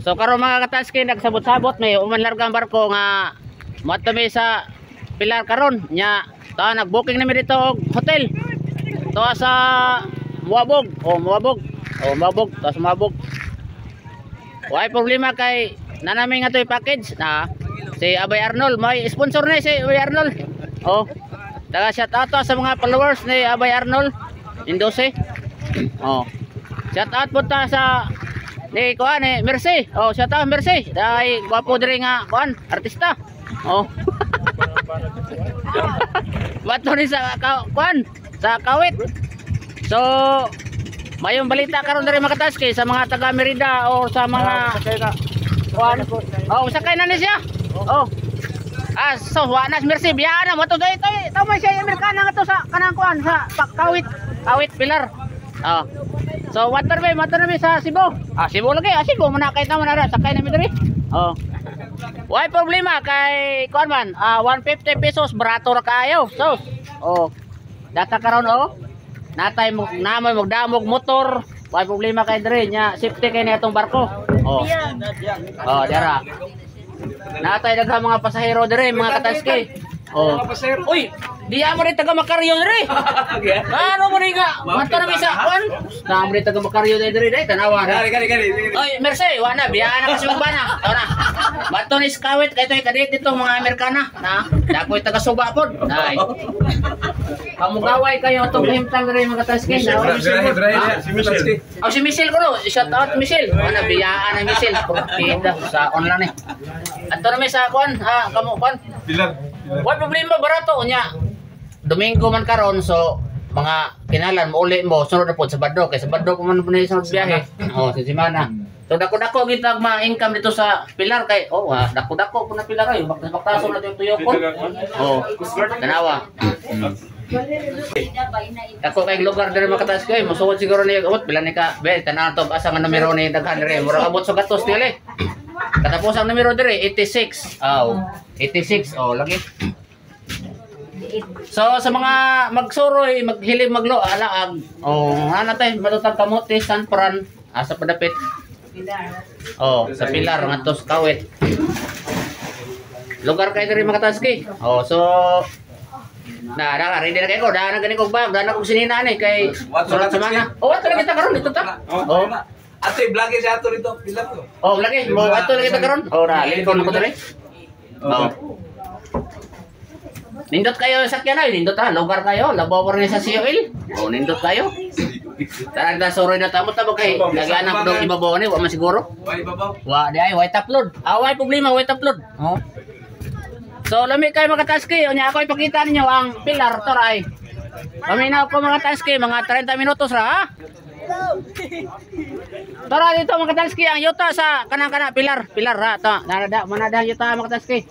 So karon mga katalski nagsabot-sabot may umanlargang barko nga matami sa pilar karon nya ta nag-booking nami dito og hotel. To sa Muabog. Muabog ta sa Muabog. Why problema kay nanami nga toy package na si Abay Arnold may sponsor na si Abay Arnold. Taga shout out sa mga followers ni Abay Arnold Indose. Shout out po ta sa ni kuan ni Mercy. Shout out Mercy. Dai gwapo diri nga kuan artista. Bato ni sa kuan sa Kawit. So mayong balita karon diri mga katalski sa mga taga Merida o sa mga kuan. Sakay na ni siya. So wanas Mercy biya na mo to dito. Tama siya Amerikana nga to sa kanang kuan sa Kawit pilar. So waterway mato na sa Cebu. Cebu lagi. Cebu man kay tama na sakay na mi diri. Why problema kay kuan man 150 pesos barato ra kaayo. So data karon natay namoy magdamog motor. Why problema kay diri nya safety kay nitong barko. Dira. Natay daghang mga pasahero diri mga katalski. Uy, di amo rin taga Makaryo diri. Ano mo rin nga? Mato na bisa kuan. Na amo rin taga Makaryo diri dai tanawa. Gari. Oy, Mercy, wa na biya na kasi bana. Taw na. Bato ni Skawit kay toy kadit dito mga Amerikana na dakoy taga Suba pod. Nay. Kamugaway kayo tong himtang diri mga katalski. Si Michelle ko no. Shout out Michelle. Ana biyaan na Michelle. Kita sa online eh. Ato na may sa kuan, kamo kuan. What problema barato nya. Domingo man karon so mga kinalan mo uli mo sunod na pod sa Baddo kay sa Baddo ko man po na isang biyahe. Sa semana. So dako-dako gitag ma-income dito sa Pilar kay dako-dako po na Pilar ay baktaso na yung tuyokon. Tanawa. Ako kay lugar diri makataas kay mosuod siguro ni abot pila ni ka be tanan to asa nga numero ni daghan diri mura abot sa gatos dili. Katapos ang numero diri 86. 86 lagi. So sa mga magsuroy maghilig maglo alaag ana tay malutang kamote San Fran asa padapit. Sa Pilar ngadto sa Kawit. Lugar kay diri makataas kay. So ready na kayo, daan na ganing kong bag, daan na kong sinina ni kay surat semana. Ato lagi ta karon dito ta. Ato i-vlogger siya ato rito, Pilar to. Lagi, mo ato lagi ta karon. Lingkon ko diri. Nindot kayo sakyan ay, nindot lugar kayo, labaw rin sa COL. Nindot kayo. Tarang da soroy na tamo kay naganak dong ibabaw ni, wa man siguro. Wa ibabaw. Wa di ay white upload. Way problema white upload. So lami kay mga taski, unya ako ipakita ninyo ang Pilar toray. Paminaw ko mga taski, mga 30 minutos ra Tara dito mga taski ang yuta sa kanang Pilar ra to. Manada yuta mga taski.